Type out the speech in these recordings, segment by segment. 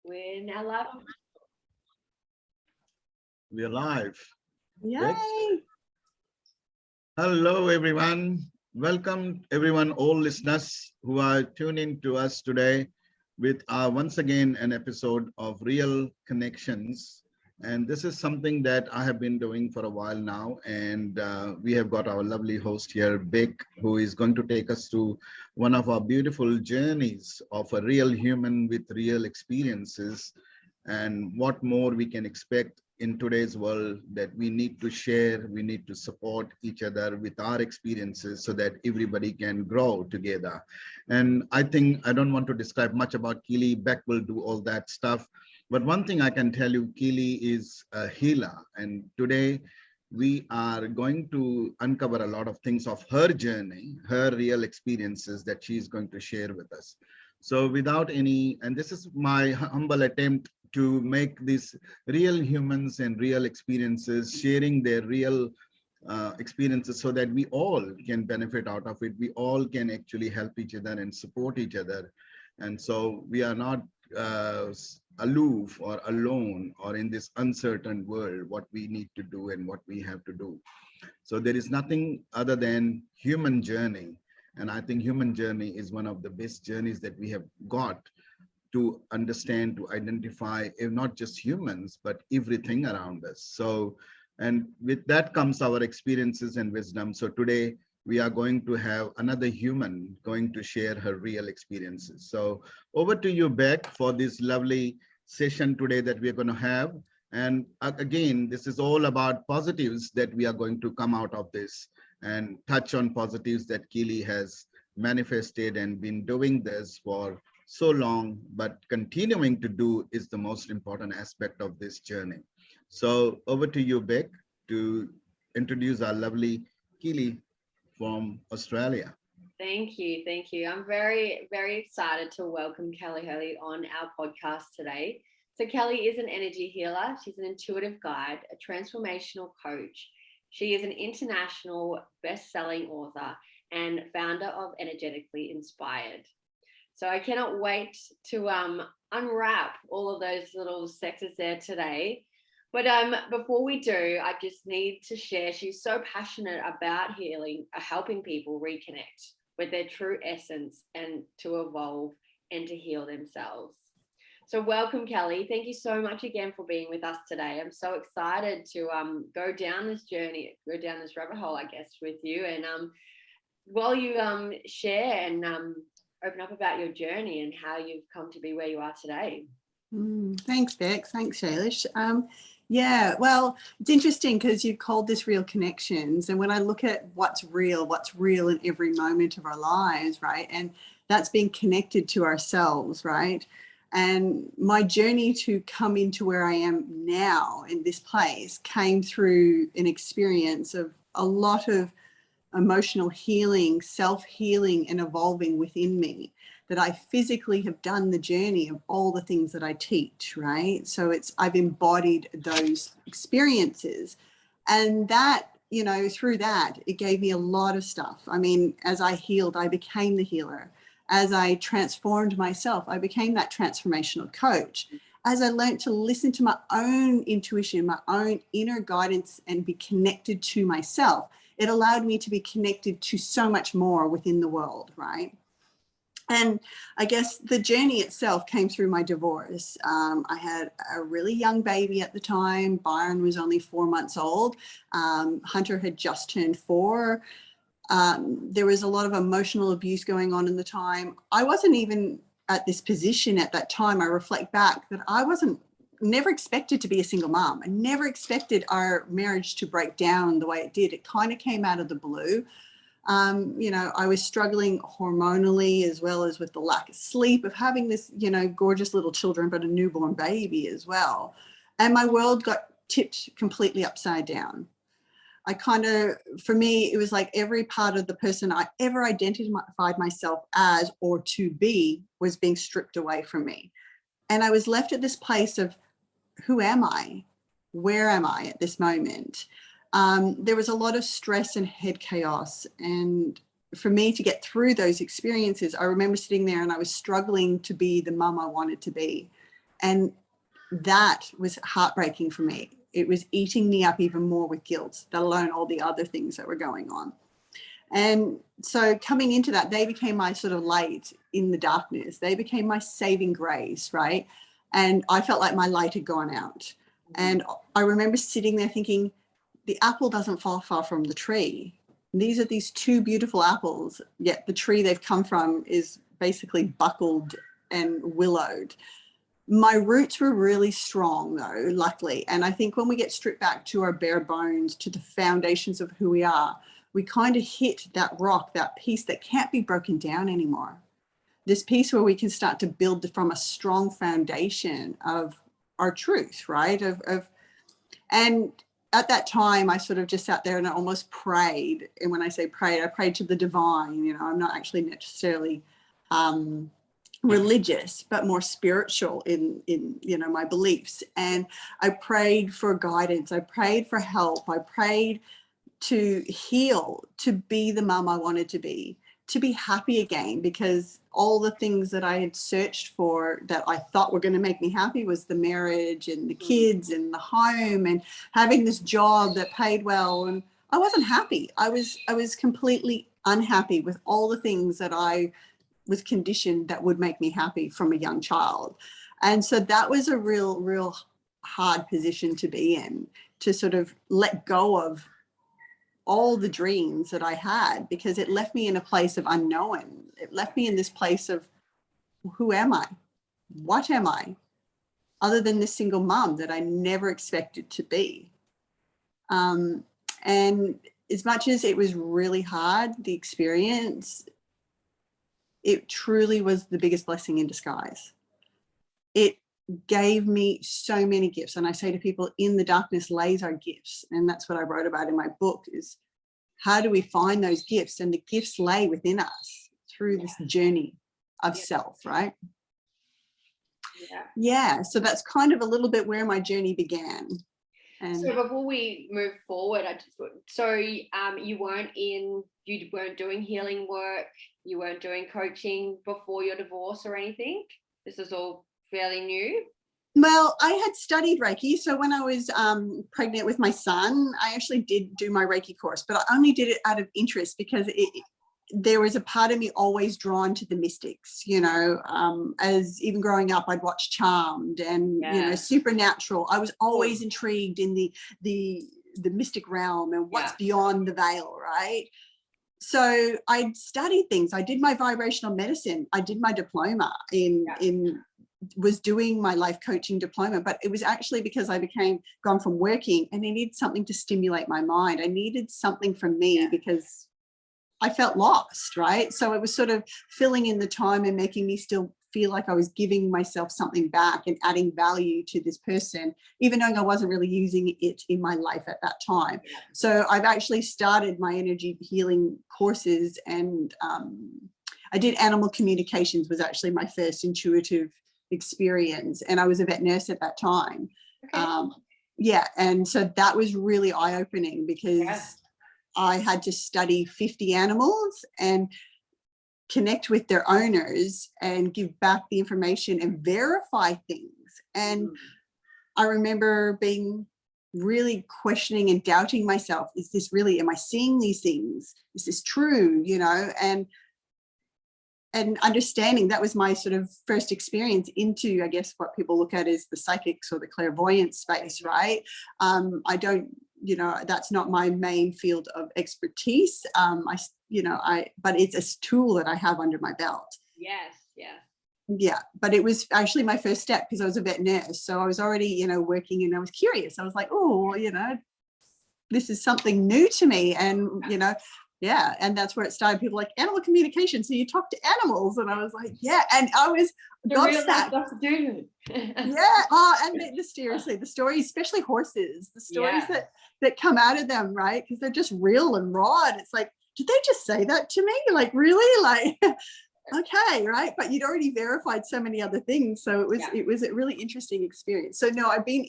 We're now live. We're live. Yay! Hello, everyone. Welcome, everyone, all listeners who are tuning to us today with once again an episode of Real Connections. And this is something that I have been doing for a while now. And we have got our lovely host here, Beck, who is going to take us through one of our beautiful journeys of a real human with real experiences and what more we can expect in today's world, that we need to share, we need to support each other with our experiences so that everybody can grow together. And I think I don't want to describe much about Kelli. Beck will do all that stuff. But one thing I can tell you, Kelli is a healer. And today we are going to uncover a lot of things of her journey, her real experiences that she's going to share with us. So without any, and this is my humble attempt to make these real humans and real experiences, sharing their real experiences so that we all can benefit out of it. We all can actually help each other and support each other. And so we are not aloof or alone or in this uncertain world, what we need to do and what we have to do. So there is nothing other than human journey. And I think human journey is one of the best journeys that we have got to understand, to identify, if not just humans, but everything around us. So, and with that comes our experiences and wisdom. So today we are going to have another human going to share her real experiences. So over to you, Beck, for this lovely session today that we're going to have. And again, this is all about positives that we are going to come out of this and touch on positives that Kelli has manifested and been doing this for so long, but continuing to do is the most important aspect of this journey. So over to you, Beck, to introduce our lovely Kelli from Australia. Thank you. Thank you. I'm very, very excited to welcome Kelli Hurley on our podcast today. So Kelli is an energy healer. She's an intuitive guide, a transformational coach. She is an international best-selling author and founder of Energetically Inspired. So I cannot wait to unwrap all of those little sectors there today. But before we do, I just need to share, she's so passionate about healing, helping people reconnect with their true essence and to evolve and to heal themselves. So welcome, Kelli. Thank you so much again for being with us today. I'm so excited to go down this journey, go down this rabbit hole, I guess, with you. And while you share and open up about your journey and how you've come to be where you are today. Thanks, Bex. Thanks, Shailesh. Yeah, well, it's interesting because you've called this Real Connections. And when I look at what's real in every moment of our lives, right? And that's being connected to ourselves, right? And my journey to come into where I am now in this place came through an experience of a lot of emotional healing, self-healing and evolving within me, that I physically have done the journey of all the things that I teach, right? So I've embodied those experiences, and that, you know, through that, it gave me a lot of stuff. I mean, as I healed, I became the healer. As I transformed myself, I became that transformational coach. As I learned to listen to my own intuition, my own inner guidance, and be connected to myself, it allowed me to be connected to so much more within the world, right? And I guess the journey itself came through my divorce. I had a really young baby at the time. Byron was only 4 months old. Hunter had just turned 4. There was a lot of emotional abuse going on in the time. I wasn't even at this position at that time. I reflect back that I never expected to be a single mom. I never expected our marriage to break down the way it did. It kind of came out of the blue. You know, I was struggling hormonally as well as with the lack of sleep, of having this, you know, gorgeous little children, but a newborn baby as well. And my world got tipped completely upside down. For me, it was like every part of the person I ever identified myself as or to be was being stripped away from me. And I was left at this place of, who am I? Where am I at this moment? There was a lot of stress and head chaos. And for me to get through those experiences, I remember sitting there and I was struggling to be the mum I wanted to be. And that was heartbreaking for me. It was eating me up even more with guilt, let alone all the other things that were going on. And so coming into that, they became my sort of light in the darkness. They became my saving grace, right? And I felt like my light had gone out. And I remember sitting there thinking, the apple doesn't fall far from the tree. These are these two beautiful apples, yet the tree they've come from is basically buckled and willowed. My roots were really strong though, luckily. And I think when we get stripped back to our bare bones, to the foundations of who we are, we kind of hit that rock, that piece that can't be broken down anymore. This piece where we can start to build from a strong foundation of our truth, right? And at that time, I sort of just sat there and I almost prayed. And when I say prayed, I prayed to the divine. You know, I'm not actually necessarily religious, but more spiritual in you know, my beliefs. And I prayed for guidance. I prayed for help. I prayed to heal, to be the mom I wanted to be happy again, because all the things that I had searched for that I thought were going to make me happy was the marriage and the kids and the home and having this job that paid well. And I wasn't happy. I was completely unhappy with all the things that I was conditioned that would make me happy from a young child. And so that was a real hard position to be in, to sort of let go of all the dreams that I had, because it left me in a place of unknown. It left me in this place of, who am I? What am I? Other than this single mom that I never expected to be. And as much as it was really hard, the experience, it truly was the biggest blessing in disguise. It gave me so many gifts. And I say to people, in the darkness lays our gifts. And that's what I wrote about in my book, is how do we find those gifts? And the gifts lay within us through this journey of self, right? Yeah. So that's kind of a little bit where my journey began. And so before we move forward, you weren't doing healing work, you weren't doing coaching before your divorce or anything? This is all fairly new? Well, I had studied Reiki. So when I was pregnant with my son, I actually did do my Reiki course, but I only did it out of interest because there was a part of me always drawn to the mystics, you know, as even growing up, I'd watch Charmed and, you know, Supernatural. I was always intrigued in the mystic realm and what's beyond the veil, right? So I'd studied things. I did my vibrational medicine. I did my diploma was doing my life coaching diploma, but it was actually because I gone from working and I needed something to stimulate my mind. I needed something from me because I felt lost, right? So it was sort of filling in the time and making me still feel like I was giving myself something back and adding value to this person, even though I wasn't really using it in my life at that time. So I've actually started my energy healing courses, and I did animal communications, was actually my first intuitive experience, and I was a vet nurse at that time. And so that was really eye-opening, because I had to study 50 animals and connect with their owners and give back the information and verify things. And I remember being really questioning and doubting myself. Is this really, am I seeing these things? Is this true? You know, and understanding that was my sort of first experience into, I guess, what people look at as the psychics or the clairvoyant space, right? I don't, you know, that's not my main field of expertise. But it's a tool that I have under my belt. Yeah, but it was actually my first step, because I was a vet nurse. So I was already, you know, working, and I was curious. I was like, oh, you know, this is something new to me. And, you know, and that's where it started. People like, animal communication, so you talk to animals. And I was like, and I was gobsmacked. And seriously, the stories, especially horses, the stories that come out of them, right? Because they're just real and raw. And it's like, did they just say that to me? Like, really? Like, okay, right? But you'd already verified so many other things, so it was a really interesting experience. So no, I've been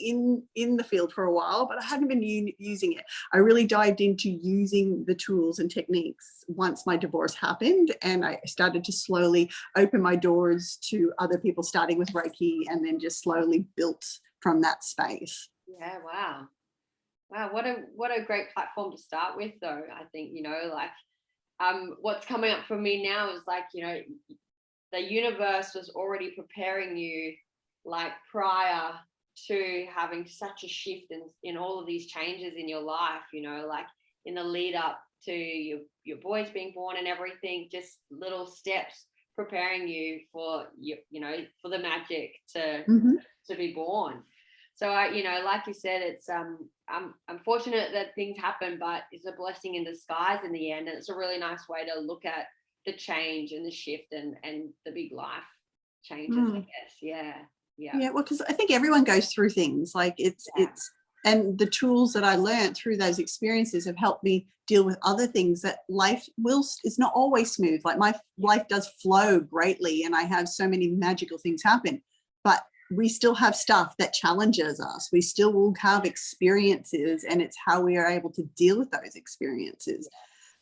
in the field for a while, but I hadn't been using it. I really dived into using the tools and techniques once my divorce happened, and I started to slowly open my doors to other people, starting with Reiki, and then just slowly built from that space. Yeah, wow. Wow, what a great platform to start with, though. I think, like, what's coming up for me now is like, the universe was already preparing you, like, prior to having such a shift in all of these changes in your life, like in the lead up to your boys being born and everything, just little steps preparing you for for the magic to be born. So like you said, it's I'm fortunate that things happen, but it's a blessing in disguise in the end. And it's a really nice way to look at the change and the shift and the big life changes, I guess. Yeah. Well, because I think everyone goes through things like it's and the tools that I learned through those experiences have helped me deal with other things that life is not always smooth. Like my life does flow greatly and I have so many magical things happen, but we still have stuff that challenges us. We still will have experiences, and it's how we are able to deal with those experiences.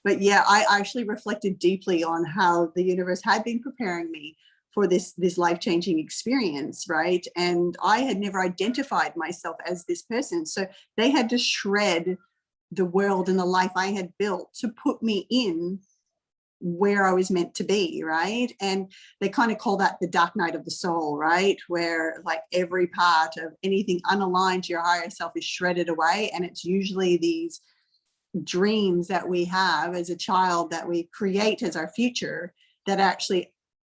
But yeah, I actually reflected deeply on how the universe had been preparing me for this life-changing experience, right? And I had never identified myself as this person. So they had to shred the world and the life I had built to put me in where I was meant to be, right? And they kind of call that the dark night of the soul, right? Where like every part of anything unaligned to your higher self is shredded away. And it's usually these dreams that we have as a child that we create as our future that actually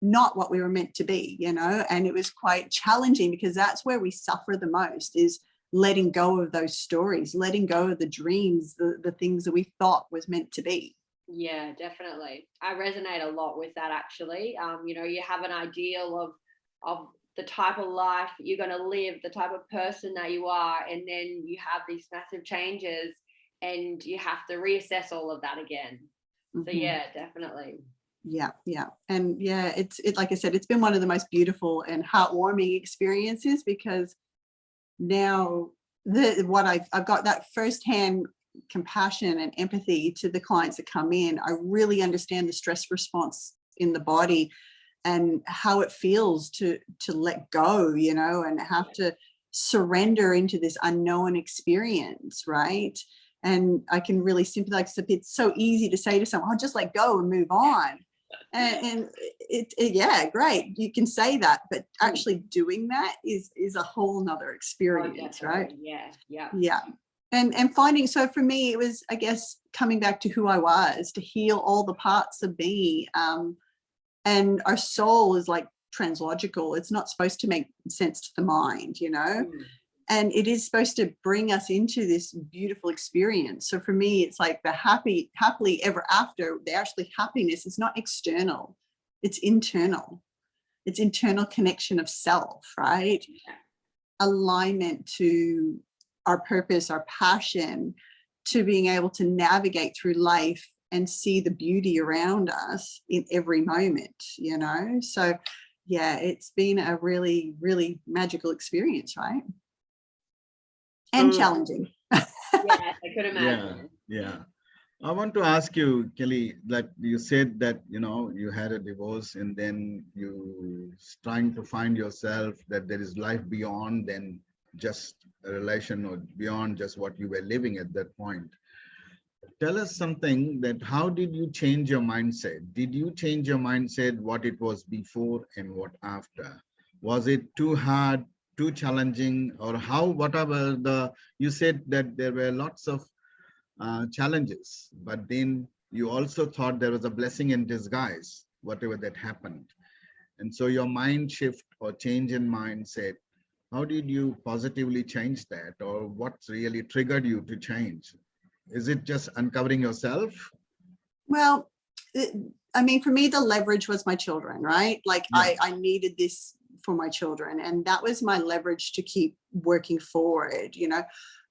not what we were meant to be, and it was quite challenging because that's where we suffer the most, is letting go of those stories, letting go of the dreams, the things that we thought was meant to be. Yeah, definitely. I resonate a lot with that, actually. You have an ideal of the type of life you're going to live, the type of person that you are, and then you have these massive changes and you have to reassess all of that again. So yeah, definitely. Yeah. And yeah, it's like I said, it's been one of the most beautiful and heartwarming experiences, because now I've got that firsthand compassion and empathy to the clients that come in. I really understand the stress response in the body and how it feels to let go, and have to surrender into this unknown experience, right? And I can really sympathize. It's so easy to say to someone, "Oh, just let go and move on." And yeah, great, you can say that, but actually doing that is a whole nother experience, right? Yeah. And finding, so for me, it was, I guess, coming back to who I was, to heal all the parts of me. And our soul is like translogical. It's not supposed to make sense to the mind, and it is supposed to bring us into this beautiful experience. So for me, it's like the happily ever after. The actually happiness is not external, it's internal. It's internal connection of self, right? Alignment to our purpose, our passion, to being able to navigate through life and see the beauty around us in every moment, So yeah, it's been a really, really magical experience, right? And challenging. Yes, I could imagine. Yeah. I want to ask you, Kelli, that you said that, you had a divorce and then you trying to find yourself, that there is life beyond than just a relation or beyond just what you were living at that point. Tell us something, that how did you change your mindset? Did you change your mindset, what it was before and what after? Was it too hard, too challenging, or whatever you said that there were lots of challenges, but then you also thought there was a blessing in disguise, whatever that happened. And so your mind shift or change in mindset, how did you positively change that, or what really triggered you to change? Is it just uncovering yourself? Well, for me, the leverage was my children, right? Like I needed this for my children, and that was my leverage to keep working forward.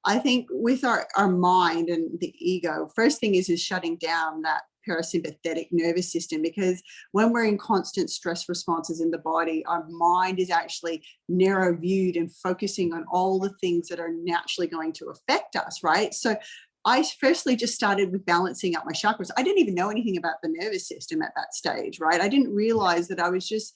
I think with our mind and the ego, first thing is shutting down that parasympathetic nervous system, because when we're in constant stress responses in the body, our mind is actually narrow viewed and focusing on all the things that are naturally going to affect us, right? So I firstly just started with balancing up my chakras. I didn't even know anything about the nervous system at that stage, right? I didn't realize that I was just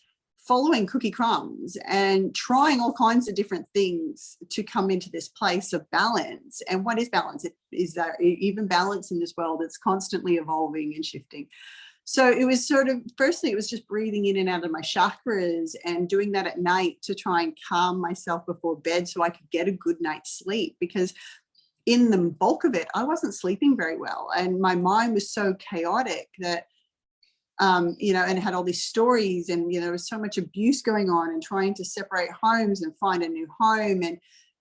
following cookie crumbs and trying all kinds of different things to come into this place of balance. And what is balance? Is there even balance in this world that's constantly evolving and shifting? So it was sort of, firstly, it was just breathing in and out of my chakras and doing that at night to try and calm myself before bed so I could get a good night's sleep, because in the bulk of it, I wasn't sleeping very well. And my mind was so chaotic that, you know, and had all these stories, and, you know, there was so much abuse going on, and trying to separate homes and find a new home.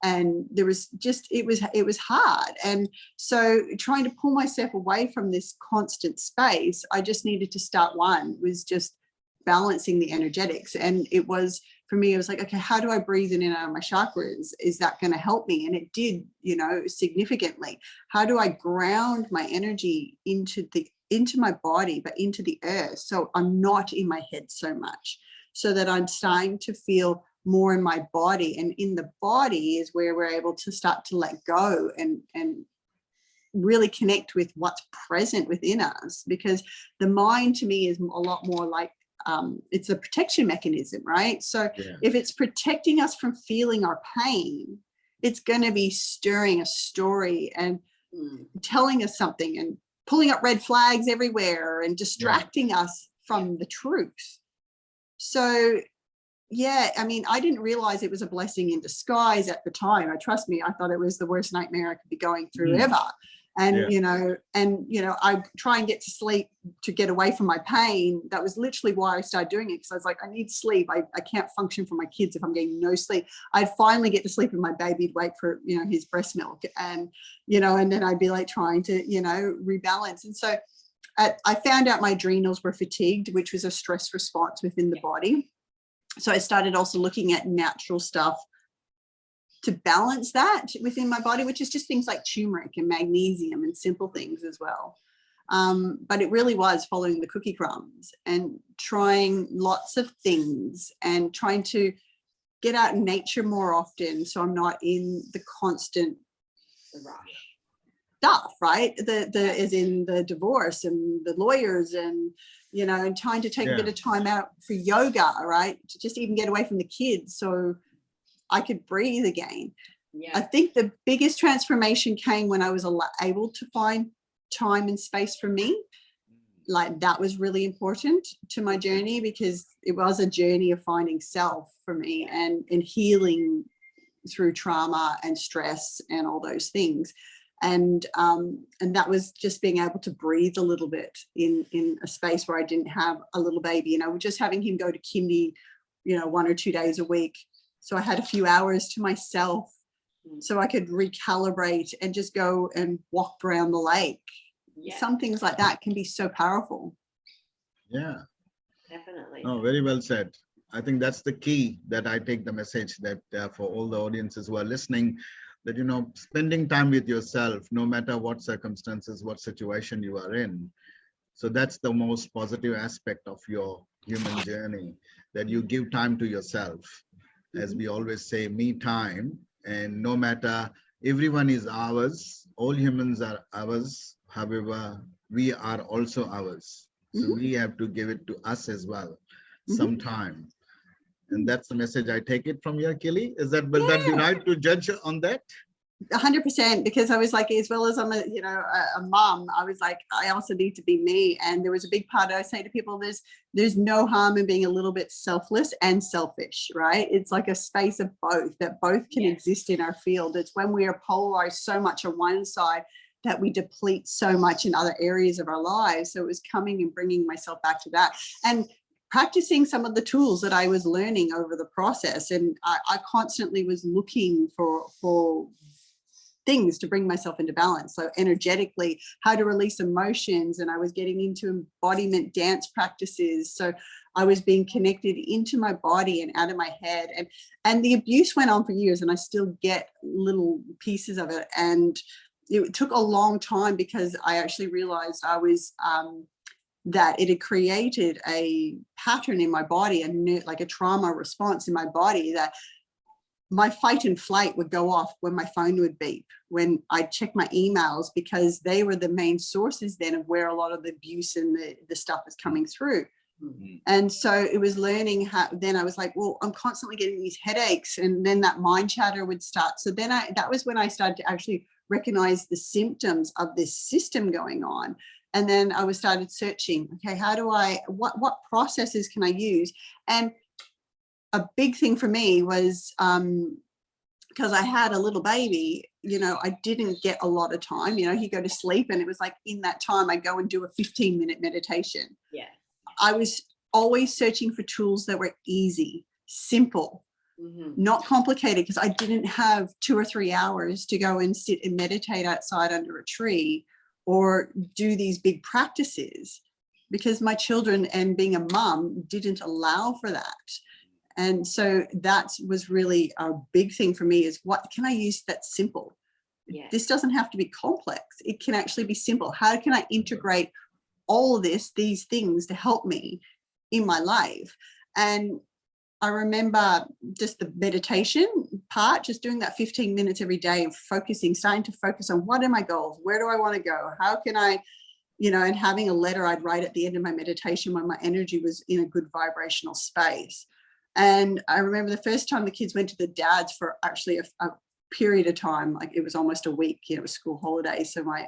And there was just, it was hard. And so trying to pull myself away from this constant space, I just needed to start was just balancing the energetics. And it was, for me, it was like, okay, how do I breathe in and out of my chakras? Is that going to help me? And it did, you know, significantly. How do I ground my energy into my body, but into the earth, so I'm not in my head so much, so that I'm starting to feel more in my body? And in the body is where we're able to start to let go and really connect with what's present within us, because the mind to me is a lot more like, it's a protection mechanism, right? So if it's protecting us from feeling our pain, it's going to be stirring a story and telling us something and pulling up red flags everywhere and distracting us from the truth. So yeah, I mean, I didn't realize it was a blessing in disguise at the time. Trust me, I thought it was the worst nightmare I could be going through ever. And, you know, I try and get to sleep to get away from my pain. That was literally why I started doing it, because I was like, I need sleep. I can't function for my kids if I'm getting no sleep. I'd finally get to sleep and my baby'd wait for, you know, his breast milk, and, you know, and then I'd be like trying to, you know, rebalance. And so I found out my adrenals were fatigued, which was a stress response within the body. So I started also looking at natural stuff to balance that within my body, which is just things like turmeric and magnesium and simple things as well. But it really was following the cookie crumbs and trying lots of things and trying to get out in nature more often, so I'm not in the constant rush stuff, right? As in the divorce and the lawyers, and, you know, and trying to take a bit of time out for yoga, right? To just even get away from the kids so I could breathe again. I think the biggest transformation came when I was able to find time and space for me. Like, that was really important to my journey, because it was a journey of finding self for me and healing through trauma and stress and all those things. And that was just being able to breathe a little bit in a space where I didn't have a little baby, you know, just having him go to kindy, you know, 1 or 2 days a week. So I had a few hours to myself so I could recalibrate and just go and walk around the lake. Some things like that can be so powerful. Yeah, Definitely. oh, very well said. I think that's the key, that I take the message that for all the audiences who are listening, that, you know, spending time with yourself, no matter what circumstances, what situation you are in. So that's the most positive aspect of your human journey, that you give time to yourself. As we always say, me time. And no matter, everyone is ours, all humans are ours. However, we are also ours. So we have to give it to us as well, some time. And that's the message I take it from here, Kelli. Will that be right to judge on that? 100%, because I was like, as well as I'm a mom, I was like, I also need to be me. And there was a big part I say to people, there's no harm in being a little bit selfless and selfish, right? It's like a space of both, that both can exist in our field. It's when we are polarized so much on one side that we deplete so much in other areas of our lives. So it was coming and bringing myself back to that, and practicing some of the tools that I was learning over the process. And I constantly was looking for things to bring myself into balance. So energetically, how to release emotions. And I was getting into embodiment dance practices. So I was being connected into my body and out of my head. And the abuse went on for years, and I still get little pieces of it. And it took a long time, because I actually realized I was that it had created a pattern in my body, like a trauma response in my body, that my fight and flight would go off when my phone would beep, when I'd check my emails, because they were the main sources then of where a lot of the abuse and the stuff is coming through. Mm-hmm. And so it was learning how, then I was like, well, I'm constantly getting these headaches, and then that mind chatter would start. So then that was when I started to actually recognize the symptoms of this system going on. And then I started searching, okay, what processes can I use? And a big thing for me was, because I had a little baby, I didn't get a lot of time. He'd go to sleep, and it was like in that time I go and do a 15-minute meditation. Yeah. I was always searching for tools that were easy, simple, not complicated, because I didn't have 2 or 3 hours to go and sit and meditate outside under a tree or do these big practices, because my children and being a mum didn't allow for that. And so that was really a big thing for me, is what can I use that's simple? Yeah. This doesn't have to be complex. It can actually be simple. How can I integrate all of these things to help me in my life? And I remember just the meditation part, just doing that 15 minutes every day and starting to focus on what are my goals? Where do I want to go? How can I, and having a letter I'd write at the end of my meditation when my energy was in a good vibrational space. And I remember the first time the kids went to the dads for actually a period of time, like it was almost a week, it was school holidays. So my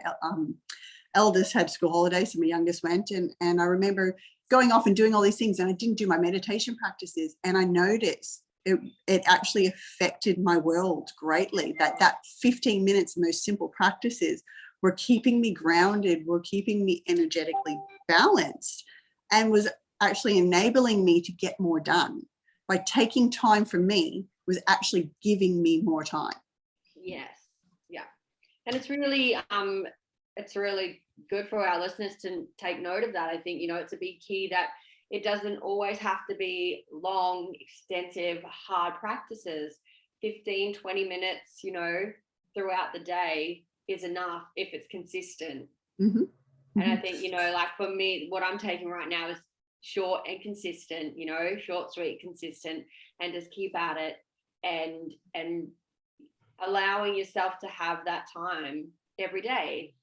eldest had school holidays, and my youngest went. And I remember going off and doing all these things, and I didn't do my meditation practices. And I noticed it actually affected my world greatly, that 15 minutes and those simple practices were keeping me grounded, were keeping me energetically balanced, and was actually enabling me to get more done. By taking time from me was actually giving me more time. Yes. Yeah. And it's really good for our listeners to take note of that. I think, it's a big key that it doesn't always have to be long, extensive, hard practices. 15, 20 minutes, throughout the day is enough if it's consistent. Mm-hmm. And I think, like for me, what I'm taking right now is short and consistent, short, sweet, consistent, and just keep at it, and allowing yourself to have that time every day,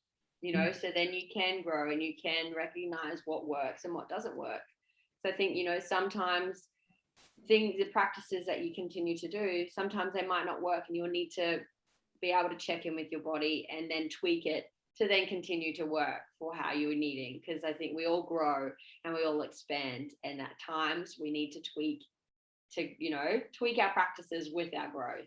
so then you can grow and you can recognize what works and what doesn't work. So I think, sometimes the practices that you continue to do, sometimes they might not work, and you'll need to be able to check in with your body and then tweak it to then continue to work for how you were needing. Because I think we all grow and we all expand, and at times we need to tweak our practices with our growth.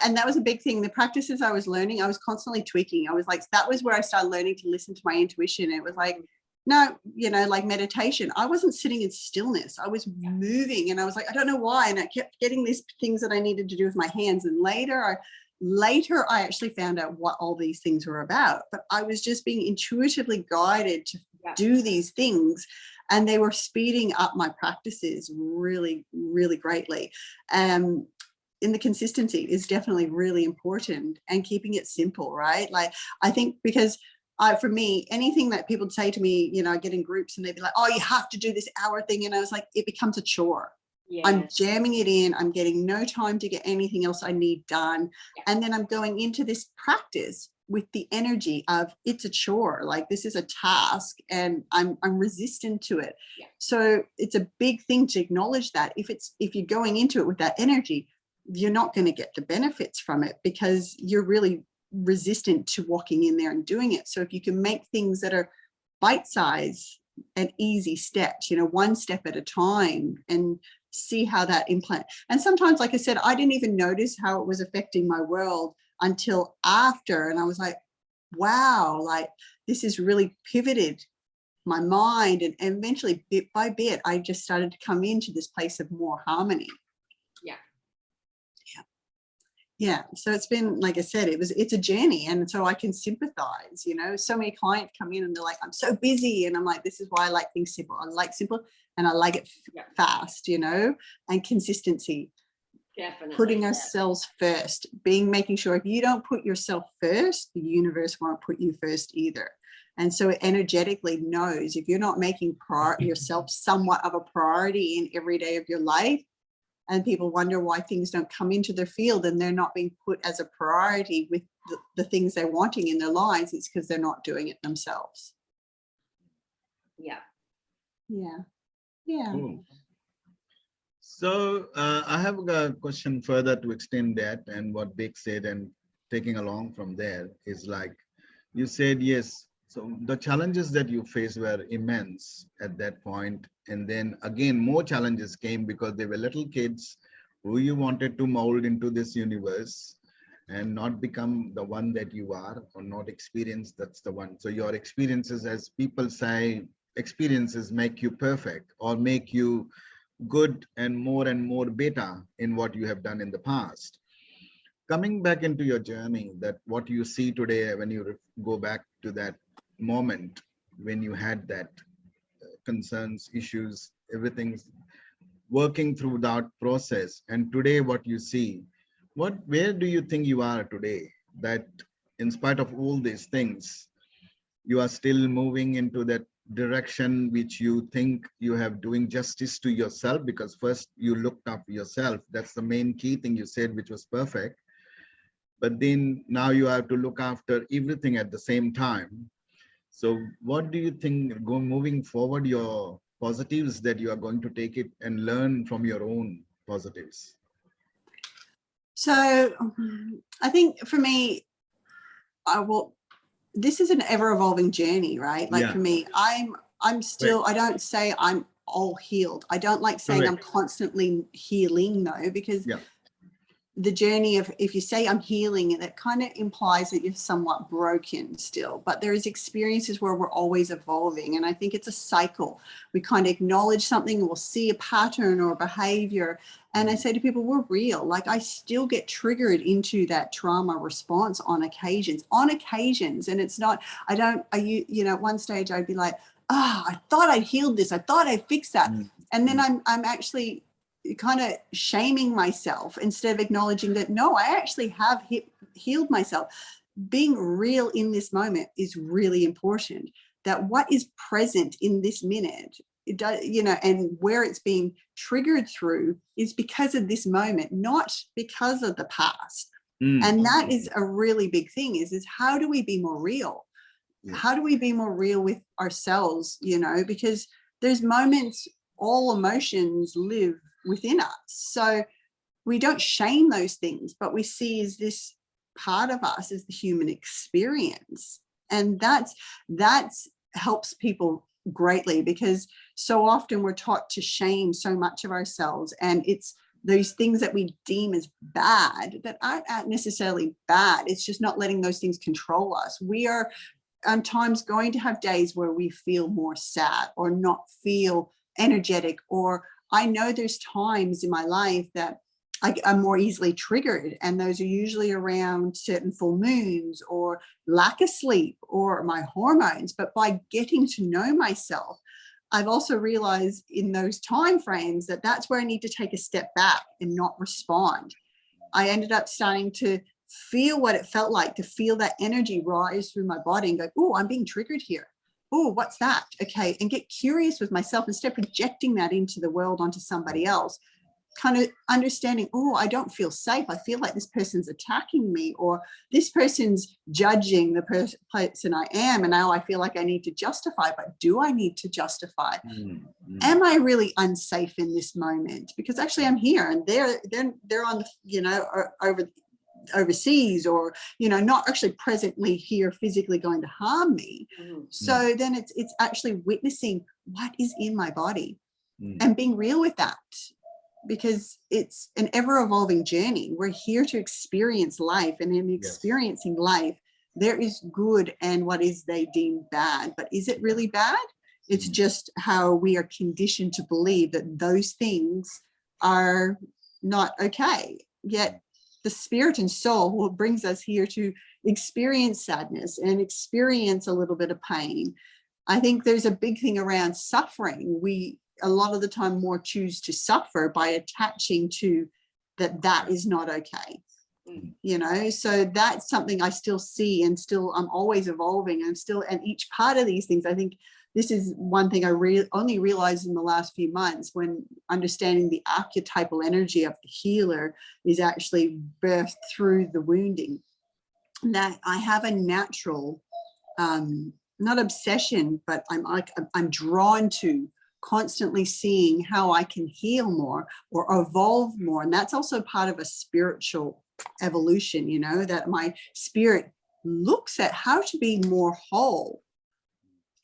And that was a big thing. The practices I was learning, I was constantly tweaking. I was like, that was where I started learning to listen to my intuition. It was like, no, like meditation, I wasn't sitting in stillness. I was moving, and I was like, I don't know why. And I kept getting these things that I needed to do with my hands. And later I actually found out what all these things were about, but I was just being intuitively guided to do these things, and they were speeding up my practices really, really greatly. In the consistency is definitely really important, and keeping it simple, right? Like, I think because for me, anything that people would say to me, I get in groups and they'd be like, oh, you have to do this hour thing. And I was like, it becomes a chore. Yes. I'm jamming it in. I'm getting no time to get anything else I need done. Yeah. And then I'm going into this practice with the energy of it's a chore, like this is a task, and I'm resistant to it. Yeah. So it's a big thing to acknowledge that if you're going into it with that energy, you're not going to get the benefits from it, because you're really resistant to walking in there and doing it. So if you can make things that are bite-sized and easy steps, one step at a time, and see how that implant. And sometimes, like I said, I didn't even notice how it was affecting my world until after. And I was like, wow, like this has really pivoted my mind. And eventually, bit by bit, I just started to come into this place of more harmony. Yeah. So it's been, like I said, it's a journey. And so I can sympathize, so many clients come in and they're like, I'm so busy. And I'm like, this is why I like things simple. I like simple, and I like it fast, and consistency. Definitely. Putting ourselves first, making sure if you don't put yourself first, the universe won't put you first either. And so it energetically knows if you're not making yourself somewhat of a priority in every day of your life, and people wonder why things don't come into their field and they're not being put as a priority with the things they're wanting in their lives, it's because they're not doing it themselves. Yeah. Cool. So I have a question further to extend that, and what Vic said, and taking along from there is like you said, yes. So the challenges that you faced were immense at that point. And then again, more challenges came because they were little kids who you wanted to mold into this universe and not become the one that you are, or not experience that's the one. So your experiences, as people say, experiences make you perfect or make you good and more better in what you have done in the past. Coming back into your journey, that what you see today when you go back to that moment when you had that concerns, issues, everything's working through that process, and today what you see, where do you think you are today, that in spite of all these things you are still moving into that direction which you think you have doing justice to yourself? Because first you looked after yourself, that's the main key thing you said, which was perfect. But then now you have to look after everything at the same time. So what do you think moving forward, your positives that you are going to take it and learn from your own positives? So I think for me, this is an ever-evolving journey, right? Like for me, I'm still, I don't say I'm all healed. I don't like saying I'm constantly healing, though, because the journey of, if you say I'm healing, that kind of implies that you're somewhat broken still. But there is experiences where we're always evolving. And I think it's a cycle. We kind of acknowledge something, we'll see a pattern or a behavior. And I say to people, we're real. Like, I still get triggered into that trauma response on occasions. And it's not, at one stage I'd be like, I thought I'd healed this. I thought I fixed that. And then I'm actually kind of shaming myself instead of acknowledging that, no, I actually have healed myself. Being real in this moment is really important, that what is present in this minute, it does, and where it's being triggered through is because of this moment, not because of the past. And that is a really big thing, is how do we be more real? How do we be more real with ourselves, because there's moments, all emotions live within us. So we don't shame those things, but we see as this part of us as the human experience. And that's helps people greatly, because so often we're taught to shame so much of ourselves, and it's those things that we deem as bad that aren't necessarily bad. It's just not letting those things control us. We are times going to have days where we feel more sad or not feel energetic, or I know there's times in my life that I'm more easily triggered, and those are usually around certain full moons or lack of sleep or my hormones. But by getting to know myself, I've also realized in those time frames that that's where I need to take a step back and not respond. I ended up starting to feel what it felt like, to feel that energy rise through my body and go, oh, I'm being triggered here. Oh, what's that? Okay. And get curious with myself instead of projecting that into the world onto somebody else. Kind of understanding, oh, I don't feel safe. I feel like this person's attacking me, or this person's judging the person I am. And now I feel like I need to justify, but do I need to justify? Am I really unsafe in this moment? Because actually I'm here and they're on the, overseas, or not actually presently here physically going to harm me. So then it's actually witnessing what is in my body and being real with that, because it's an ever-evolving journey. We're here to experience life, and in experiencing life there is good and what is they deem bad. But is it really bad? It's just how we are conditioned to believe that those things are not okay. Yet the spirit and soul brings us here to experience sadness and experience a little bit of pain. I think there's a big thing around suffering. We a lot of the time more choose to suffer by attaching to that is not okay. you know, so that's something I still see, and still I'm always evolving, and still, and each part of these things, I think this is one thing I only realized in the last few months, when understanding the archetypal energy of the healer is actually birthed through the wounding, that I have a natural, not obsession, but I'm drawn to constantly seeing how I can heal more or evolve more. And that's also part of a spiritual evolution, you know, that my spirit looks at how to be more whole.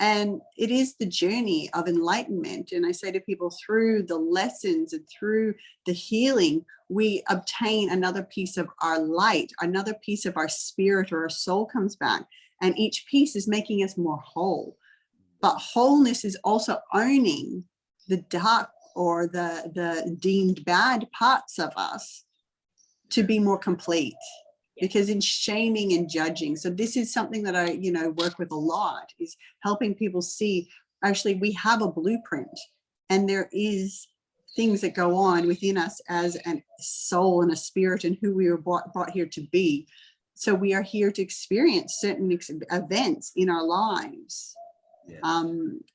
And it is the journey of enlightenment. And I say to people, through the lessons and through the healing, we obtain another piece of our light, another piece of our spirit or our soul comes back. And each piece is making us more whole. But wholeness is also owning the dark or the deemed bad parts of us to be more complete. Because in shaming and judging, so this is something that I, you know, work with a lot, is helping people see, actually, we have a blueprint, and there is things that go on within us as a soul and a spirit, and who we were brought here to be. So we are here to experience certain events in our lives. Yes.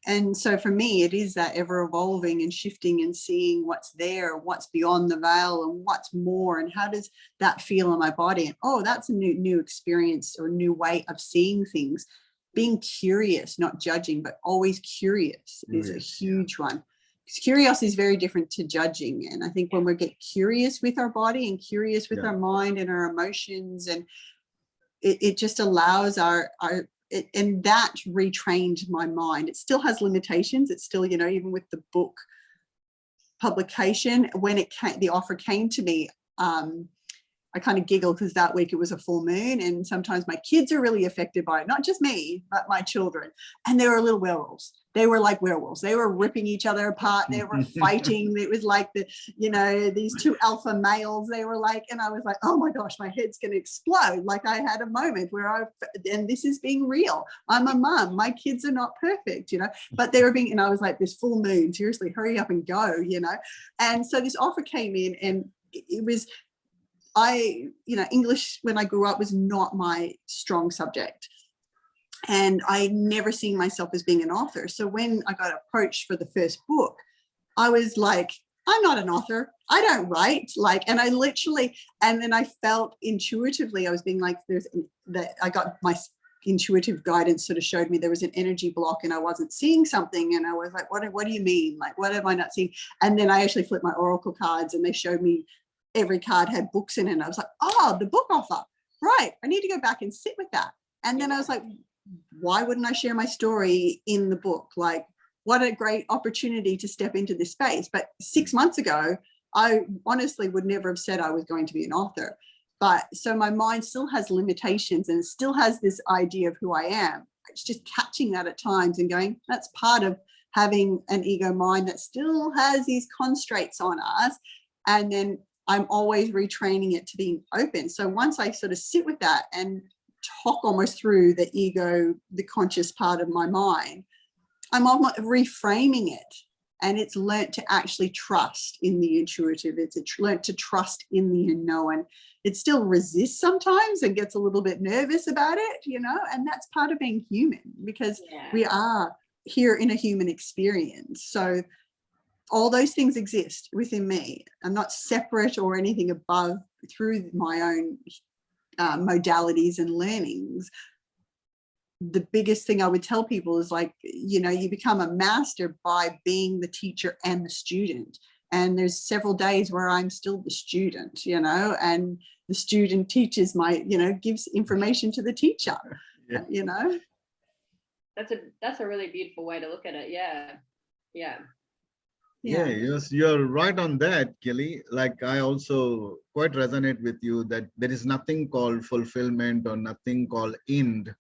And so for me, it is that ever evolving and shifting and seeing what's there, what's beyond the veil, and what's more, and how does that feel in my body? And oh, that's a new experience or new way of seeing things. Being curious, not judging, but always curious is a huge one. Because curiosity is very different to judging. And I think when we get curious with our body and curious with our mind and our emotions, and it just allows and that retrained my mind. It still has limitations. It's still, you know, even with the book publication, when the offer came to me, I kind of giggled because that week it was a full moon, and sometimes my kids are really affected by it, not just me, but my children. And they were little werewolves. They were like werewolves. They were ripping each other apart. They were fighting. It was like these two alpha males. They were like, and I was like, oh my gosh, my head's going to explode. Like I had a moment where and this is being real. I'm a mum. My kids are not perfect, you know, but they were being, and I was like, this full moon, seriously, hurry up and go, you know. And so this offer came in, and it was, English when I grew up was not my strong subject. And I never seen myself as being an author. So when I got approached for the first book, I was like, I'm not an author. I don't write. And I literally, and then I felt intuitively, I was being like, I got my intuitive guidance sort of showed me there was an energy block and I wasn't seeing something. And I was like, what do you mean? Like, what am I not seeing? And then I actually flipped my oracle cards and they showed me every card had books in it. And I was like, oh, the book offer. Right. I need to go back and sit with that. And then I was like, why wouldn't I share my story in the book? Like, what a great opportunity to step into this space. But 6 months ago, I honestly would never have said I was going to be an author. But so my mind still has limitations and it still has this idea of who I am. It's just catching that at times and going, that's part of having an ego mind that still has these constraints on us. And then I'm always retraining it to being open. So once I sort of sit with that and talk almost through the ego, the conscious part of my mind, I'm almost reframing it. And it's learnt to actually trust in the intuitive. It's learnt to trust in the unknown. It still resists sometimes and gets a little bit nervous about it, you know, and that's part of being human because we are here in a human experience. So all those things exist within me. I'm not separate or anything above through my own modalities and learnings. The biggest thing I would tell people is like, you know, you become a master by being the teacher and the student. And there's several days where I'm still the student, you know, and the student teaches gives information to the teacher, you know. That's a really beautiful way to look at it. Yeah. Yes, you're right on that, Kelly. Like I also quite resonate with you that there is nothing called fulfillment or nothing called end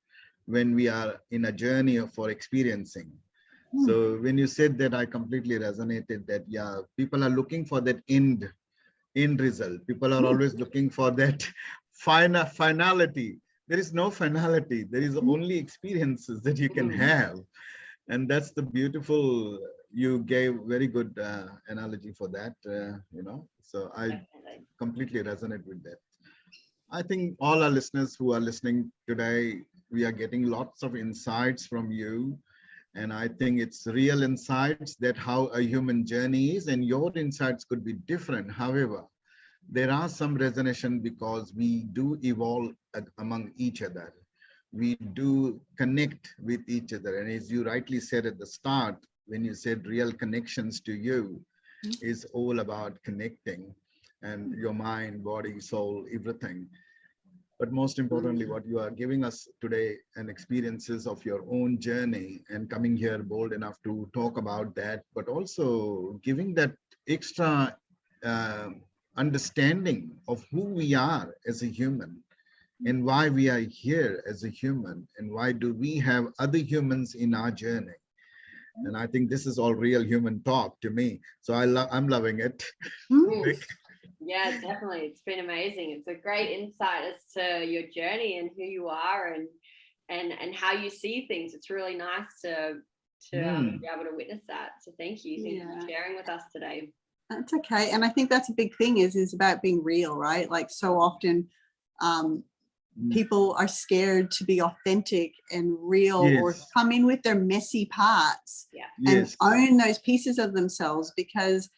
when we are in a journey for experiencing. So when you said that, I completely resonated that, people are looking for that end result. People are always looking for that finality. There is no finality. There is only experiences that you can have. And that's the beautiful, you gave very good analogy for that, you know, so I completely resonate with that. I think all our listeners who are listening today, we are getting lots of insights from you. And I think it's real insights that how a human journey is, and your insights could be different. However, there are some resonation because we do evolve among each other. We do connect with each other. And as you rightly said at the start, when you said real connections to you is all about connecting and your mind, body, soul, everything. But most importantly, what you are giving us today and experiences of your own journey and coming here bold enough to talk about that, but also giving that extra uh, understanding of who we are as a human and why we are here as a human and why do we have other humans in our journey. And I think this is all real human talk to me. So I'm loving it. Yeah, definitely. It's been amazing. It's a great insight as to your journey and who you are and how you see things. It's really nice to be able to witness that. So thank you. Thank you for sharing with us today. That's okay. And I think that's a big thing is about being real, right? Like so often people are scared to be authentic and real or come in with their messy parts and own those pieces of themselves because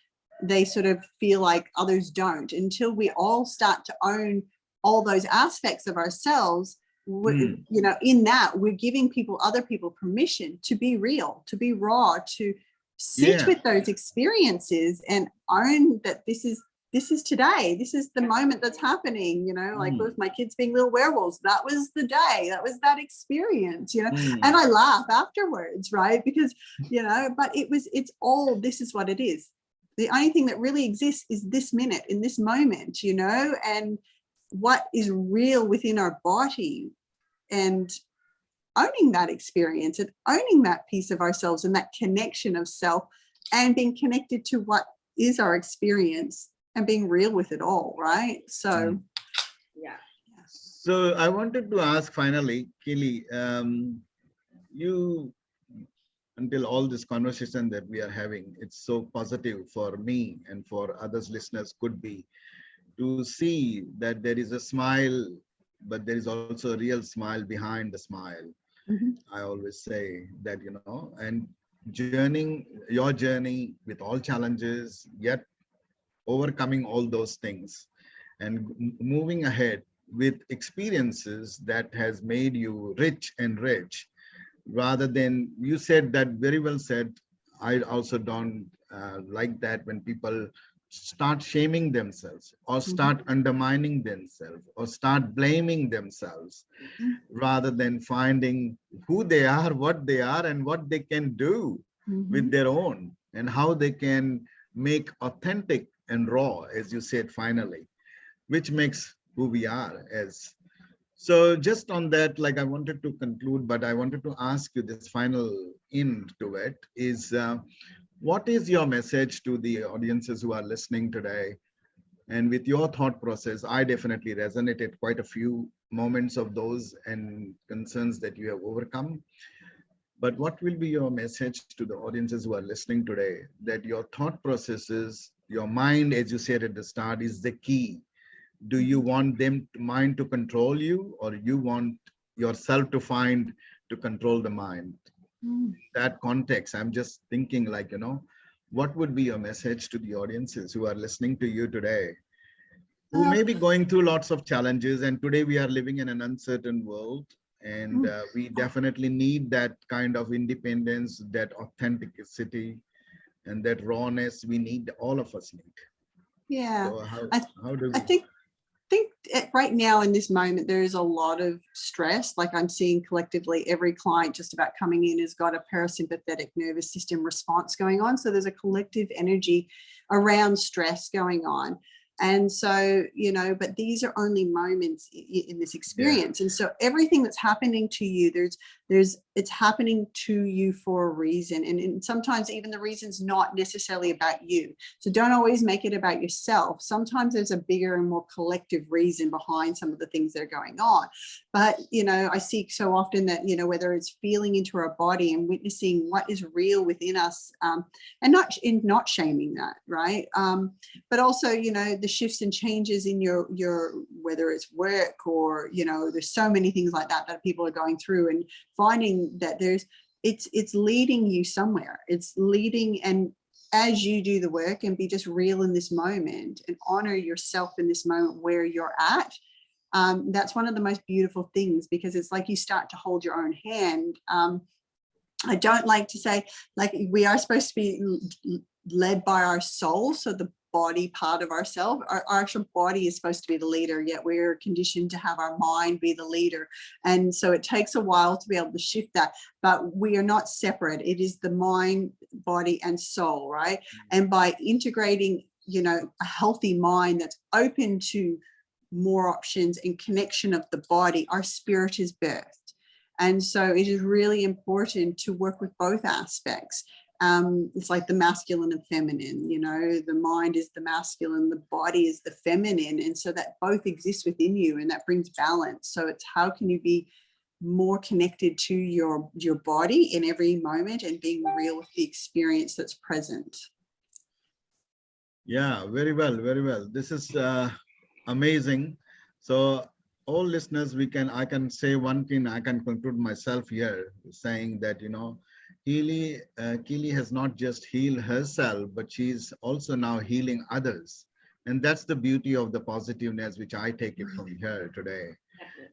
they sort of feel like others don't. Until we all start to own all those aspects of ourselves, you know, in that we're giving other people permission to be real, to be raw, to sit with those experiences and own that this is today. This is the moment that's happening, you know, like with my kids being little werewolves, that was the day, that was that experience, you know, and I laugh afterwards, right? Because, you know, but it's all, this is what it is. The only thing that really exists is this minute, in this moment, you know, and what is real within our body and owning that experience and owning that piece of ourselves and that connection of self and being connected to what is our experience and being real with it all, right? So, yeah. So I wanted to ask finally, Kelli, you, until all this conversation that we are having, it's so positive for me and for others listeners could be to see that there is a smile, but there is also a real smile behind the smile. I always say that, you know, and your journey with all challenges, yet overcoming all those things and moving ahead with experiences that has made you rich and rich rather than, you said that very well said. I also don't like that when people start shaming themselves or start undermining themselves or start blaming themselves rather than finding who they are, what they are, and what they can do with their own and how they can make authentic and raw, as you said finally, which makes who we are as. So just on that, like I wanted to conclude, but I wanted to ask you this final end to it is, what is your message to the audiences who are listening today? And with your thought process, I definitely resonated quite a few moments of those and concerns that you have overcome. But what will be your message to the audiences who are listening today, that your thought processes, your mind, as you said at the start, is the key? Do you want mind to control you, or you want yourself to control the mind? That context, I'm just thinking like, you know, what would be your message to the audiences who are listening to you today, who may be going through lots of challenges? And today we are living in an uncertain world, and we definitely need that kind of independence, that authenticity, and that rawness. We need, all of us need. Yeah, So how do we? I think right now in this moment there is a lot of stress. Like I'm seeing collectively every client just about coming in has got a parasympathetic nervous system response going on. So there's a collective energy around stress going on. And so, you know, but these are only moments in this experience. And so everything that's happening to you, it's happening to you for a reason. And sometimes even the reason's not necessarily about you. So don't always make it about yourself. Sometimes there's a bigger and more collective reason behind some of the things that are going on. But, you know, I see so often that, you know, whether it's feeling into our body and witnessing what is real within us, and not shaming that, right? But also, you know, the shifts and changes in your whether it's work or, you know, there's so many things like that people are going through, and finding that it's leading you somewhere. It's leading, and as you do the work and be just real in this moment and honor yourself in this moment where you're at, that's one of the most beautiful things, because it's like you start to hold your own hand. I don't like to say, like, we are supposed to be led by our soul, so the body part of ourselves, our actual body is supposed to be the leader, yet we're conditioned to have our mind be the leader, and so it takes a while to be able to shift that, but we are not separate. It is the mind, body and soul, right? And by integrating, you know, a healthy mind that's open to more options and connection of the body, our spirit is birthed. And so it is really important to work with both aspects. It's like the masculine and feminine, you know, the mind is the masculine, the body is the feminine. And so that both exist within you, and that brings balance. So it's how can you be more connected to your body in every moment and being real with the experience that's present. Yeah, very well, very well. This is amazing. So all listeners, I can say one thing, I can conclude myself here saying that, you know, Kelli has not just healed herself, but she's also now healing others. And that's the beauty of the positiveness, which I take it from here today.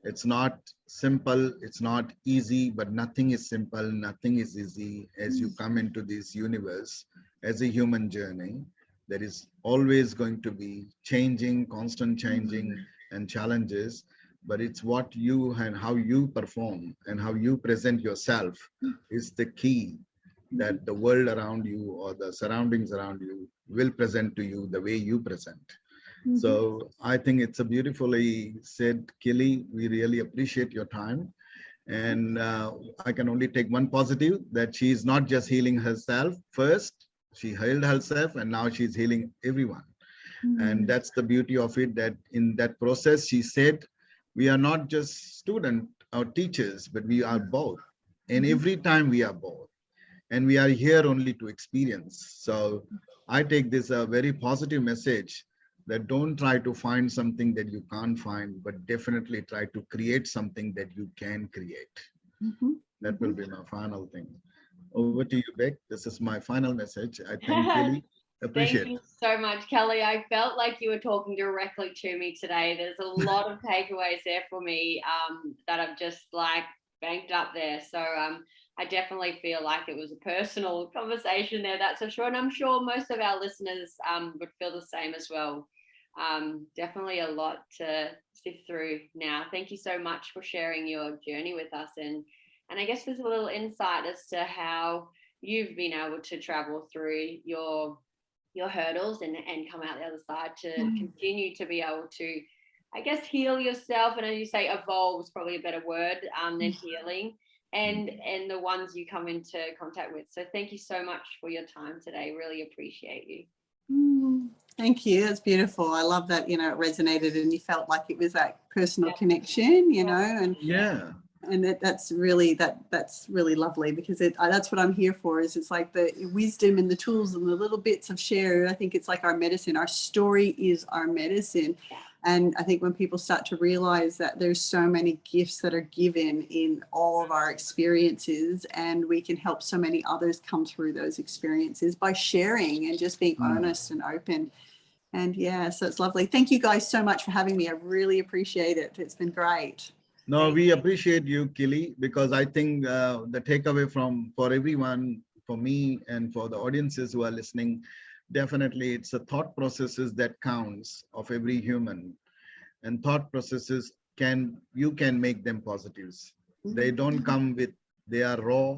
It's not simple, it's not easy, but nothing is simple, nothing is easy as you come into this universe as a human journey. There is always going to be changing, constant changing and challenges, but it's what you and how you perform and how you present yourself is the key that the world around you or the surroundings around you will present to you the way you present. So I think it's a beautifully said, Kelli. We really appreciate your time. And I can only take one positive, that she is not just healing herself first, she healed herself and now she's healing everyone. And that's the beauty of it, that in that process, she said, we are not just students or teachers, but we are both. And every time we are both. And we are here only to experience. So I take this a very positive message, that don't try to find something that you can't find, but definitely try to create something that you can create. That will be my final thing. Over to you, Beck. This is my final message. I thank Kelli. Appreciate. Thank you so much, Kelli. I felt like you were talking directly to me today. There's a lot of takeaways there for me that I've just like banked up there. So I definitely feel like it was a personal conversation there, that's for sure. And I'm sure most of our listeners would feel the same as well. Definitely a lot to sift through now. Thank you so much for sharing your journey with us. And I guess there's a little insight as to how you've been able to travel through your hurdles and come out the other side to continue to be able to, I guess, heal yourself. And as you say, evolve is probably a better word than healing, and the ones you come into contact with. So thank you so much for your time today. Really appreciate you. Thank you. That's beautiful. I love that, you know, it resonated and you felt like it was that personal connection, you know, and and that's really lovely, because that's what I'm here for. Is it's like the wisdom and the tools and the little bits of share. I think it's like our medicine. Our story is our medicine. And I think when people start to realize that there's so many gifts that are given in all of our experiences, and we can help so many others come through those experiences by sharing and just being honest and open. And so it's lovely. Thank you guys so much for having me. I really appreciate it. It's been great. No, we appreciate you, Kelli, because I think the takeaway for everyone, for me and for the audiences who are listening, definitely it's the thought processes that counts of every human. And thought processes you can make them positives. They don't come with, they are raw.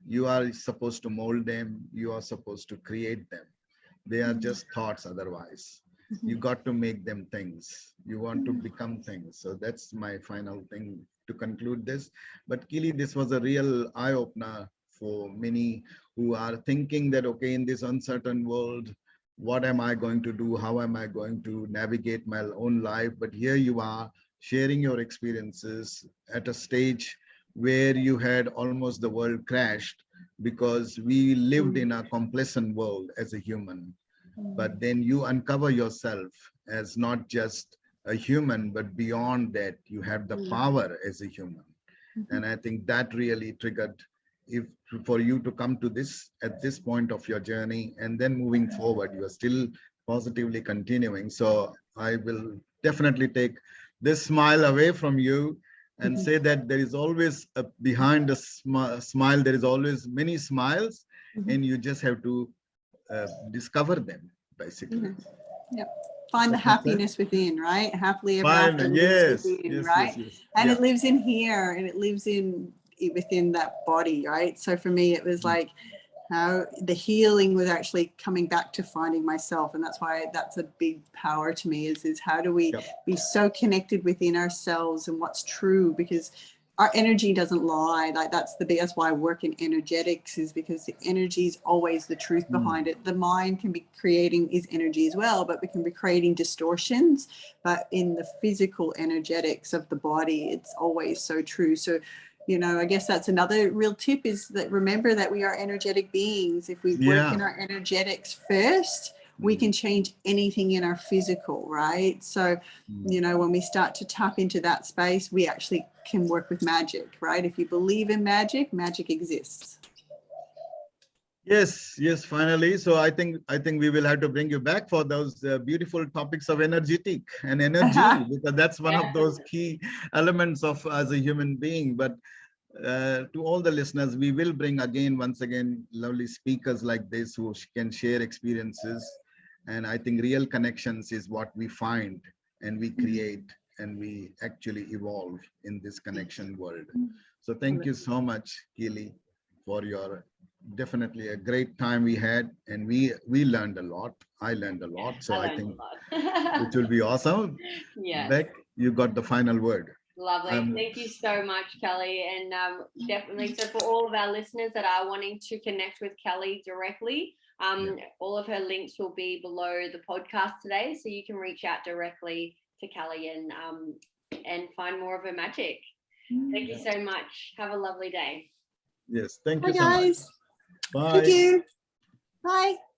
You are supposed to mold them. You are supposed to create them. They are just thoughts otherwise. You got to make them things. You want to become things. So that's my final thing to conclude this. But Kelli, this was a real eye-opener for many who are thinking that, okay, in this uncertain world, what am I going to do? How am I going to navigate my own life? But here you are sharing your experiences at a stage where you had almost the world crashed, because we lived in a complacent world as a human. But then you uncover yourself as not just a human, but beyond that, you have the power as a human. And I think that really triggered if for you to come to this at this point of your journey, and then moving forward, you are still positively continuing. So I will definitely take this smile away from you and say that there is always behind a smile, there is always many smiles, and you just have to discover them, basically. Yep. Find the happiness within, right? Happily ever after lives Yes, within, yes, right? yes, yes. And Yeah. it lives in here, and it lives in within that body, right? So for me, it was like how the healing was actually coming back to finding myself, and that's why that's a big power to me. Is how do we be so connected within ourselves and what's true, because our energy doesn't lie. Like that's why I work in energetics, is because the energy is always the truth behind it. The mind can be creating is energy as well, but we can be creating distortions. But in the physical energetics of the body, it's always so true. So, you know, I guess that's another real tip, is that remember that we are energetic beings. If we work in our energetics first, we can change anything in our physical, right? So, you know, when we start to tap into that space, we actually can work with magic, right? If you believe in magic, magic exists. Yes, yes, finally. So I think we will have to bring you back for those beautiful topics of energetic and energy, because that's one of those key elements of as a human being. But to all the listeners, we will bring once again, lovely speakers like this who can share experiences. And I think real connections is what we find and we create and we actually evolve in this connection world. So thank you so much, Kelli, for your definitely a great time we had, and we learned a lot. I learned a lot. So I think it will be awesome. Yeah. Beck, you got the final word. Lovely. Thank you so much, Kelli. And definitely, so for all of our listeners that are wanting to connect with Kelli directly, all of her links will be below the podcast today. So you can reach out directly to Kelli and find more of her magic. Thank you so much. Have a lovely day. Yes, thank Bye, you so much. guys. Bye. Thank you. Bye.